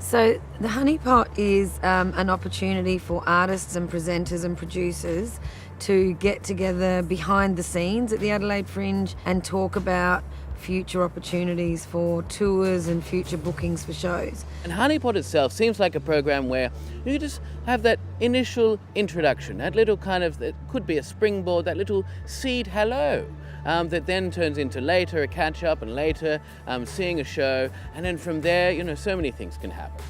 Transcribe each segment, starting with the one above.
So the Honeypot is an opportunity for artists and presenters and producers to get together behind the scenes at the Adelaide Fringe and talk about future opportunities for tours and future bookings for shows. And Honeypot itself seems like a program where you just have that initial introduction, that little kind of, that could be a springboard, that little seed hello. That then turns into later a catch up and later seeing a show, and then from there, so many things can happen.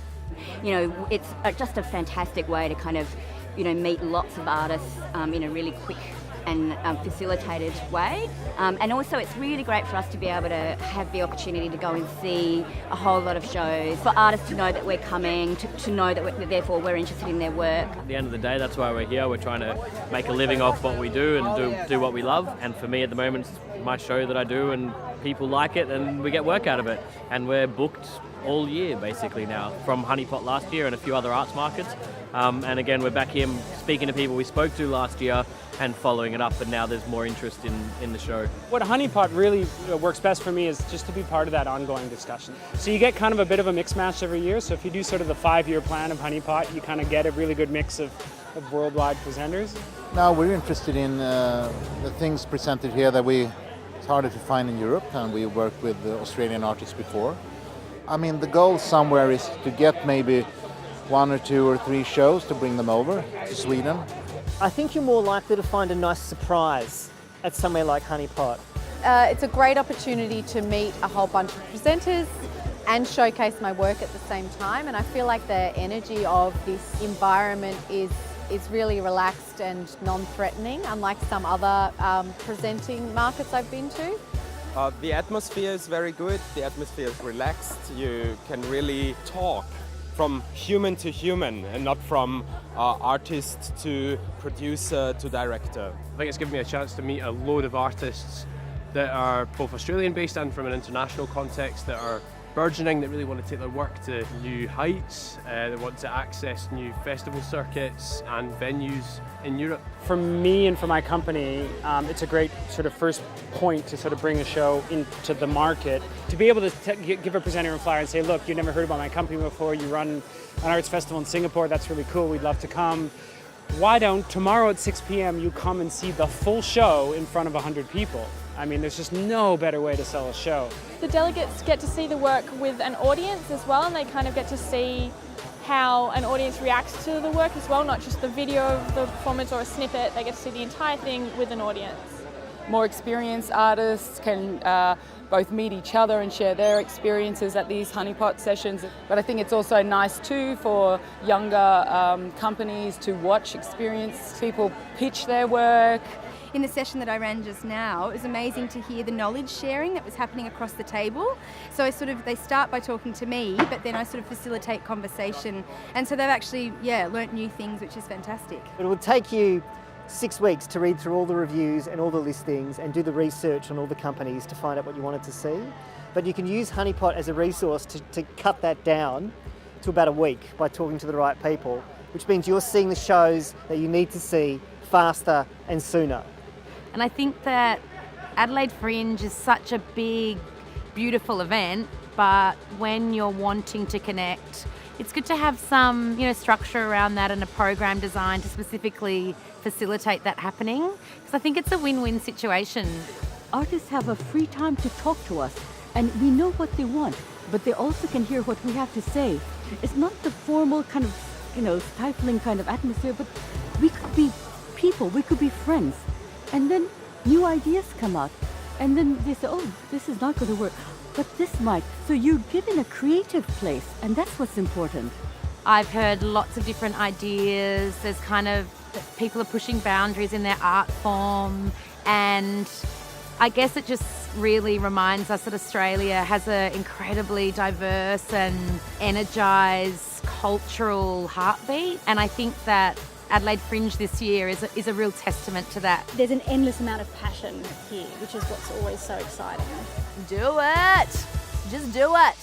It's just a fantastic way to kind of, meet lots of artists in a really quick and facilitated way. And also it's really great for us to be able to have the opportunity to go and see a whole lot of shows, for artists to know that we're coming, to know that therefore we're interested in their work. At the end of the day, that's why we're here. We're trying to make a living off what we do and do what we love. And for me at the moment, it's my show that I do and people like it and we get work out of it. And we're booked all year basically now, from Honeypot last year and a few other arts markets. And again, we're back here speaking to people we spoke to last year and following it up, and now there's more interest in the show. What Honeypot really works best for me is just to be part of that ongoing discussion. So you get kind of a bit of a mix match every year. So if you do sort of the 5-year plan of Honeypot, you kind of get a really good mix of worldwide presenters. Now we're interested in the things presented here that it's harder to find in Europe, and we worked with the Australian artists before. I mean, the goal somewhere is to get maybe 1 or 2 or 3 shows to bring them over to Sweden. I think you're more likely to find a nice surprise at somewhere like Honeypot. It's a great opportunity to meet a whole bunch of presenters and showcase my work at the same time, and I feel like the energy of this environment is really relaxed and non-threatening, unlike some other presenting markets I've been to. The atmosphere is very good, the atmosphere is relaxed, you can really talk from human to human and not from artist to producer to director. I think it's given me a chance to meet a load of artists that are both Australian based and from an international context, that are burgeoning, that really want to take their work to new heights, that want to access new festival circuits and venues in Europe. For me and for my company, it's a great sort of first point to sort of bring a show into the market. To be able to give a presenter a flyer and say, look, you've never heard about my company before, you run an arts festival in Singapore, that's really cool, we'd love to come. Why don't tomorrow at 6 p.m. you come and see the full show in front of 100 people? I mean, there's just no better way to sell a show. The delegates get to see the work with an audience as well, and they kind of get to see how an audience reacts to the work as well, not just the video of the performance or a snippet. They get to see the entire thing with an audience. More experienced artists can both meet each other and share their experiences at these Honeypot sessions. But I think it's also nice too for younger companies to watch, experience people pitch their work. In the session that I ran just now, it was amazing to hear the knowledge sharing that was happening across the table. So they start by talking to me, but then I sort of facilitate conversation. And so they've actually, learnt new things, which is fantastic. It will take you 6 weeks to read through all the reviews and all the listings and do the research on all the companies to find out what you wanted to see. But you can use Honeypot as a resource to cut that down to about a week by talking to the right people, which means you're seeing the shows that you need to see faster and sooner. And I think that Adelaide Fringe is such a big, beautiful event, but when you're wanting to connect, it's good to have some, structure around that and a program designed to specifically facilitate that happening. Because I think it's a win-win situation. Artists have a free time to talk to us, and we know what they want, but they also can hear what we have to say. It's not the formal kind of, stifling kind of atmosphere, but we could be people, we could be friends. And then new ideas come out. And then they say, oh, this is not going to work, but this might. So you're given a creative place, and that's what's important. I've heard lots of different ideas. There's people are pushing boundaries in their art form. And I guess it just really reminds us that Australia has an incredibly diverse and energised cultural heartbeat. And I think that Adelaide Fringe this year is a real testament to that. There's an endless amount of passion here, which is what's always so exciting. Do it! Just do it!